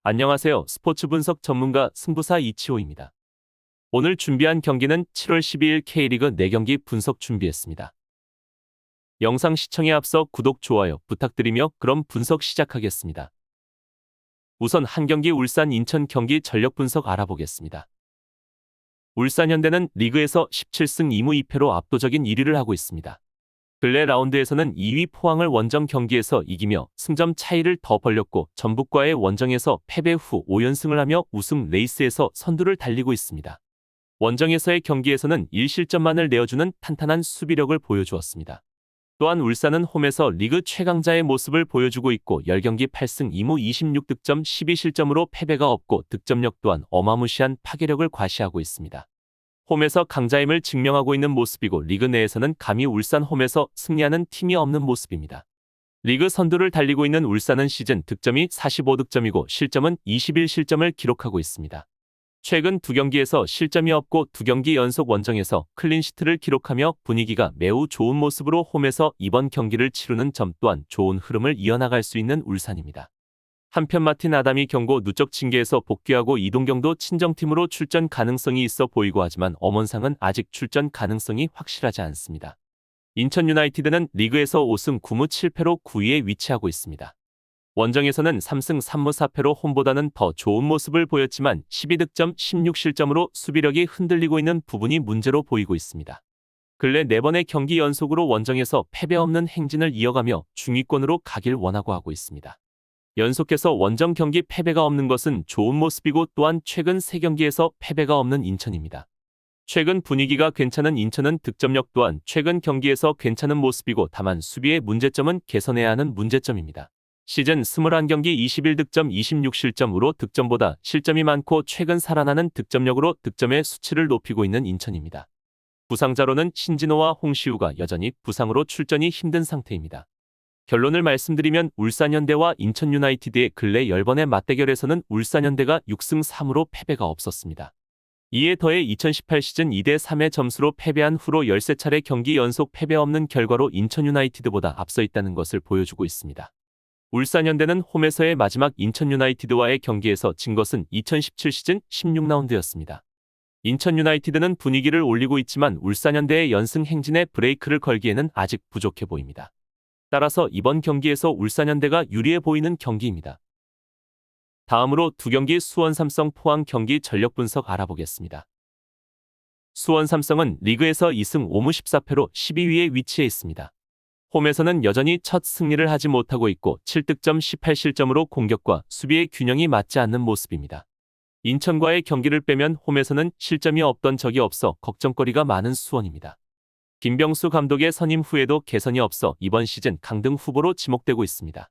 안녕하세요. 스포츠 분석 전문가 승부사 이치호입니다. 오늘 준비한 경기는 7월 12일 K리그 4경기 분석 준비했습니다. 영상 시청에 앞서 구독, 좋아요 부탁드리며 그럼 분석 시작하겠습니다. 우선 한 경기 울산 인천 경기 전력 분석 알아보겠습니다. 울산현대는 리그에서 17승 2무 2패로 압도적인 1위를 하고 있습니다. 근래 라운드에서는 2위 포항을 원정 경기에서 이기며 승점 차이를 더 벌렸고 전북과의 원정에서 패배 후 5연승을 하며 우승 레이스에서 선두를 달리고 있습니다. 원정에서의 경기에서는 1실점만을 내어주는 탄탄한 수비력을 보여주었습니다. 또한 울산은 홈에서 리그 최강자의 모습을 보여주고 있고 10경기 8승 2무 26득점 12실점으로 패배가 없고 득점력 또한 어마무시한 파괴력을 과시하고 있습니다. 홈에서 강자임을 증명하고 있는 모습이고 리그 내에서는 감히 울산 홈에서 승리하는 팀이 없는 모습입니다. 리그 선두를 달리고 있는 울산은 시즌 득점이 45득점이고 실점은 21실점을 기록하고 있습니다. 최근 2경기에서 실점이 없고 2경기 연속 원정에서 클린시트를 기록하며 분위기가 매우 좋은 모습으로 홈에서 이번 경기를 치르는 점 또한 좋은 흐름을 이어나갈 수 있는 울산입니다. 한편 마틴 아담이 경고 누적 징계에서 복귀하고 이동경도 친정팀으로 출전 가능성이 있어 보이고 하지만 엄원상은 아직 출전 가능성이 확실하지 않습니다. 인천 유나이티드는 리그에서 5승 9무 7패로 9위에 위치하고 있습니다. 원정에서는 3승 3무 4패로 홈보다는 더 좋은 모습을 보였지만 12득점 16실점으로 수비력이 흔들리고 있는 부분이 문제로 보이고 있습니다. 근래 4번의 경기 연속으로 원정에서 패배 없는 행진을 이어가며 중위권으로 가길 원하고 하고 있습니다. 연속해서 원정 경기 패배가 없는 것은 좋은 모습이고 또한 최근 3경기에서 패배가 없는 인천입니다. 최근 분위기가 괜찮은 인천은 득점력 또한 최근 경기에서 괜찮은 모습이고 다만 수비의 문제점은 개선해야 하는 문제점입니다. 시즌 21경기 21득점 26실점으로 득점보다 실점이 많고 최근 살아나는 득점력으로 득점의 수치를 높이고 있는 인천입니다. 부상자로는 신진호와 홍시우가 여전히 부상으로 출전이 힘든 상태입니다. 결론을 말씀드리면 울산현대와 인천 유나이티드의 근래 10번의 맞대결에서는 울산현대가 6승 3무로 패배가 없었습니다. 이에 더해 2018 시즌 2대 3의 점수로 패배한 후로 13차례 경기 연속 패배 없는 결과로 인천 유나이티드보다 앞서 있다는 것을 보여주고 있습니다. 울산현대는 홈에서의 마지막 인천 유나이티드와의 경기에서 진 것은 2017 시즌 16라운드였습니다. 인천 유나이티드는 분위기를 올리고 있지만 울산현대의 연승 행진에 브레이크를 걸기에는 아직 부족해 보입니다. 따라서 이번 경기에서 울산현대가 유리해 보이는 경기입니다. 다음으로 2경기 수원 삼성 포항 경기 전력 분석 알아보겠습니다. 수원 삼성은 리그에서 2승 5무 14패로 12위에 위치해 있습니다. 홈에서는 여전히 첫 승리를 하지 못하고 있고 7득점 18실점으로 공격과 수비의 균형이 맞지 않는 모습입니다. 인천과의 경기를 빼면 홈에서는 실점이 없던 적이 없어 걱정거리가 많은 수원입니다. 김병수 감독의 선임 후에도 개선이 없어 이번 시즌 강등 후보로 지목되고 있습니다.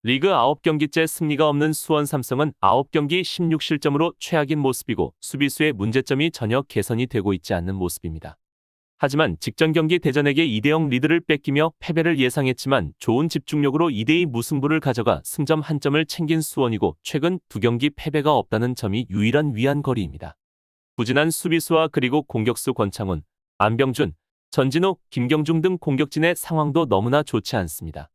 리그 9경기째 승리가 없는 수원 삼성은 9경기 16실점으로 최악인 모습이고 수비수의 문제점이 전혀 개선이 되고 있지 않는 모습입니다. 하지만 직전 경기 대전에게 2대0 리드를 뺏기며 패배를 예상했지만 좋은 집중력으로 2대2 무승부를 가져가 승점 1점을 챙긴 수원이고 최근 2경기 패배가 없다는 점이 유일한 위안거리입니다. 부진한 수비수와 그리고 공격수 권창훈, 안병준, 전진욱, 김경중 등 공격진의 상황도 너무나 좋지 않습니다.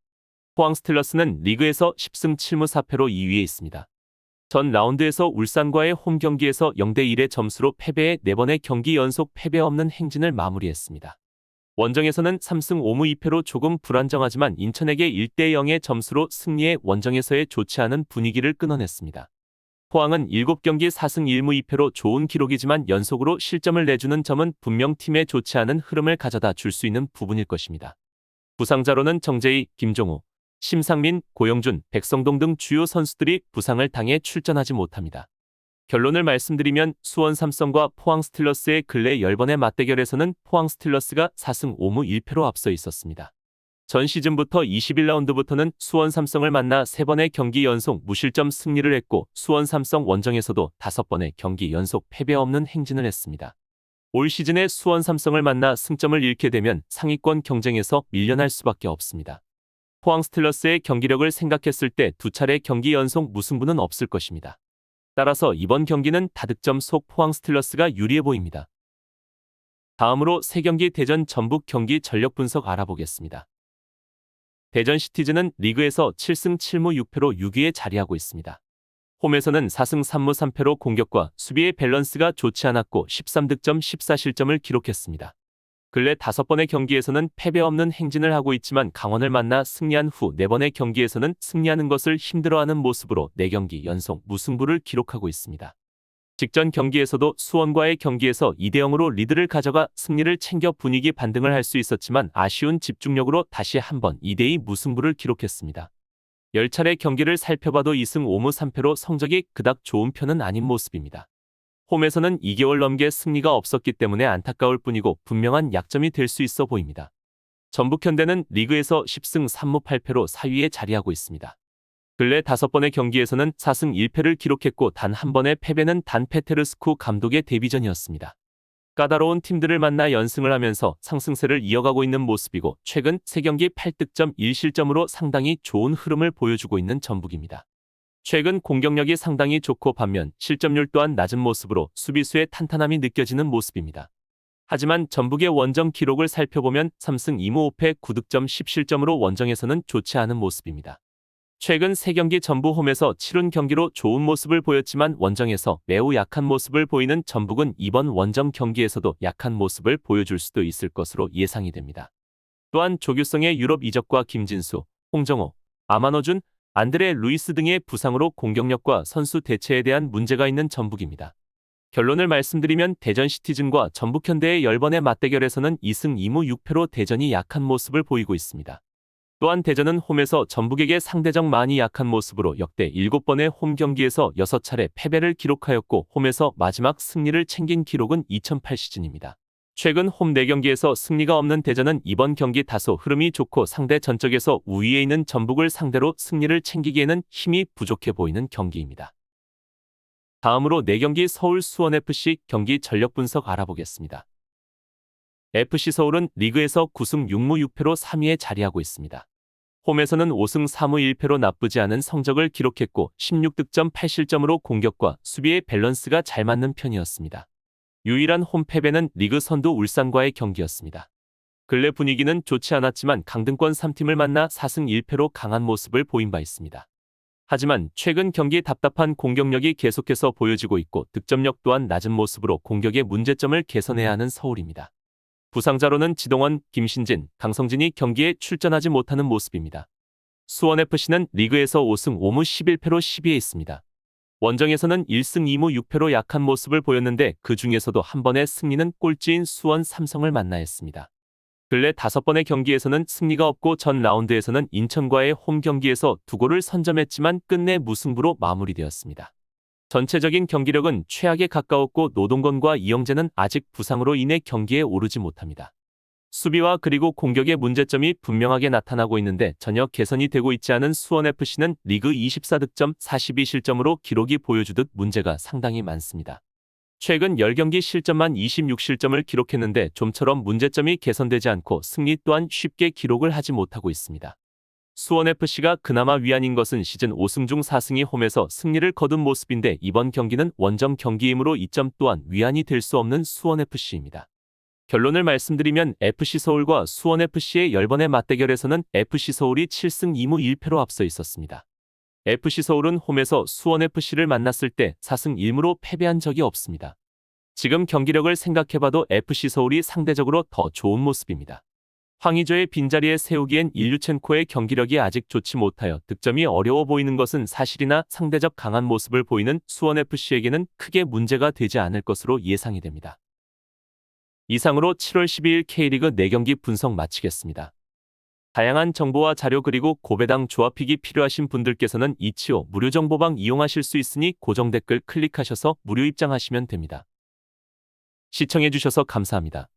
포항 스틸러스는 리그에서 10승 7무 4패로 2위에 있습니다. 전 라운드에서 울산과의 홈 경기에서 0대1의 점수로 패배해 4번의 경기 연속 패배 없는 행진을 마무리했습니다. 원정에서는 3승 5무 2패로 조금 불안정하지만 인천에게 1대0의 점수로 승리해 원정에서의 좋지 않은 분위기를 끊어냈습니다. 포항은 7경기 4승 1무 2패로 좋은 기록이지만 연속으로 실점을 내주는 점은 분명 팀에 좋지 않은 흐름을 가져다 줄 수 있는 부분일 것입니다. 부상자로는 정재희, 김종우, 심상민, 고영준, 백성동 등 주요 선수들이 부상을 당해 출전하지 못합니다. 결론을 말씀드리면 수원 삼성과 포항 스틸러스의 근래 10번의 맞대결에서는 포항 스틸러스가 4승 5무 1패로 앞서 있었습니다. 전 시즌부터 21라운드부터는 수원 삼성을 만나 3번의 경기 연속 무실점 승리를 했고 수원 삼성 원정에서도 5번의 경기 연속 패배 없는 행진을 했습니다. 올 시즌에 수원 삼성을 만나 승점을 잃게 되면 상위권 경쟁에서 밀려날 수밖에 없습니다. 포항 스틸러스의 경기력을 생각했을 때 2차례 경기 연속 무승부는 없을 것입니다. 따라서 이번 경기는 다득점 속 포항 스틸러스가 유리해 보입니다. 다음으로 3경기 대전 전북 경기 전력 분석 알아보겠습니다. 대전 시티즌은 리그에서 7승 7무 6패로 6위에 자리하고 있습니다. 홈에서는 4승 3무 3패로 공격과 수비의 밸런스가 좋지 않았고 13득점 14실점을 기록했습니다. 근래 5번의 경기에서는 패배 없는 행진을 하고 있지만 강원을 만나 승리한 후 4번의 경기에서는 승리하는 것을 힘들어하는 모습으로 4경기 연속 무승부를 기록하고 있습니다. 직전 경기에서도 수원과의 경기에서 2대0으로 리드를 가져가 승리를 챙겨 분위기 반등을 할 수 있었지만 아쉬운 집중력으로 다시 한번 2대2 무승부를 기록했습니다. 10차례 경기를 살펴봐도 2승 5무 3패로 성적이 그닥 좋은 편은 아닌 모습입니다. 홈에서는 2개월 넘게 승리가 없었기 때문에 안타까울 뿐이고 분명한 약점이 될 수 있어 보입니다. 전북현대는 리그에서 10승 3무 8패로 4위에 자리하고 있습니다. 근래 5번의 경기에서는 4승 1패를 기록했고 단 한 번의 패배는 단 페테르스쿠 감독의 데뷔전이었습니다. 까다로운 팀들을 만나 연승을 하면서 상승세를 이어가고 있는 모습이고 최근 3경기 8득점 1실점으로 상당히 좋은 흐름을 보여주고 있는 전북입니다. 최근 공격력이 상당히 좋고 반면 실점률 또한 낮은 모습으로 수비수의 탄탄함이 느껴지는 모습입니다. 하지만 전북의 원정 기록을 살펴보면 3승 2무 5패 9득점 10실점으로 원정에서는 좋지 않은 모습입니다. 최근 3경기 전부 홈에서 치룬 경기로 좋은 모습을 보였지만 원정에서 매우 약한 모습을 보이는 전북은 이번 원정 경기에서도 약한 모습을 보여줄 수도 있을 것으로 예상이 됩니다. 또한 조규성의 유럽 이적과 김진수, 홍정호, 아마노준, 안드레 루이스 등의 부상으로 공격력과 선수 대체에 대한 문제가 있는 전북입니다. 결론을 말씀드리면 대전 시티즌과 전북현대의 10번의 맞대결에서는 2승 2무 6패로 대전이 약한 모습을 보이고 있습니다. 또한 대전은 홈에서 전북에게 상대적 많이 약한 모습으로 역대 7번의 홈 경기에서 6차례 패배를 기록하였고 홈에서 마지막 승리를 챙긴 기록은 2008 시즌입니다. 최근 홈 4경기에서 승리가 없는 대전은 이번 경기 다소 흐름이 좋고 상대 전적에서 우위에 있는 전북을 상대로 승리를 챙기기에는 힘이 부족해 보이는 경기입니다. 다음으로 4경기 서울 수원FC 경기 전력 분석 알아보겠습니다. FC 서울은 리그에서 9승 6무 6패로 3위에 자리하고 있습니다. 홈에서는 5승 4무 1패로 나쁘지 않은 성적을 기록했고 16득점 8실점으로 공격과 수비의 밸런스가 잘 맞는 편이었습니다. 유일한 홈 패배는 리그 선두 울산과의 경기였습니다. 근래 분위기는 좋지 않았지만 강등권 3팀을 만나 4승 1패로 강한 모습을 보인 바 있습니다. 하지만 최근 경기 답답한 공격력이 계속해서 보여지고 있고 득점력 또한 낮은 모습으로 공격의 문제점을 개선해야 하는 서울입니다. 부상자로는 지동원, 김신진, 강성진이 경기에 출전하지 못하는 모습입니다. 수원FC는 리그에서 5승 5무 11패로 10위에 있습니다. 원정에서는 1승 2무 6패로 약한 모습을 보였는데 그 중에서도 한 번의 승리는 꼴찌인 수원 삼성을 만나 했습니다. 근래 5번의 경기에서는 승리가 없고 전 라운드에서는 인천과의 홈 경기에서 2골을 선점했지만 끝내 무승부로 마무리되었습니다. 전체적인 경기력은 최악에 가까웠고 노동건과 이영재는 아직 부상으로 인해 경기에 오르지 못합니다. 수비와 그리고 공격의 문제점이 분명하게 나타나고 있는데 전혀 개선이 되고 있지 않은 수원FC는 리그 24득점 42실점으로 기록이 보여주듯 문제가 상당히 많습니다. 최근 10경기 실점만 26실점을 기록했는데 좀처럼 문제점이 개선되지 않고 승리 또한 쉽게 기록을 하지 못하고 있습니다. 수원FC가 그나마 위안인 것은 시즌 5승 중 4승이 홈에서 승리를 거둔 모습인데 이번 경기는 원정 경기이므로 이 점 또한 위안이 될 수 없는 수원FC입니다. 결론을 말씀드리면 FC서울과 수원FC의 10번의 맞대결에서는 FC서울이 7승 2무 1패로 앞서 있었습니다. FC서울은 홈에서 수원FC를 만났을 때 4승 1무로 패배한 적이 없습니다. 지금 경기력을 생각해봐도 FC서울이 상대적으로 더 좋은 모습입니다. 황의조의 빈자리에 세우기엔 일류첸코의 경기력이 아직 좋지 못하여 득점이 어려워 보이는 것은 사실이나 상대적 강한 모습을 보이는 수원FC에게는 크게 문제가 되지 않을 것으로 예상이 됩니다. 이상으로 7월 12일 K리그 4경기 분석 마치겠습니다. 다양한 정보와 자료 그리고 고배당 조합픽이 필요하신 분들께서는 이치오 무료 정보방 이용하실 수 있으니 고정 댓글 클릭하셔서 무료 입장하시면 됩니다. 시청해주셔서 감사합니다.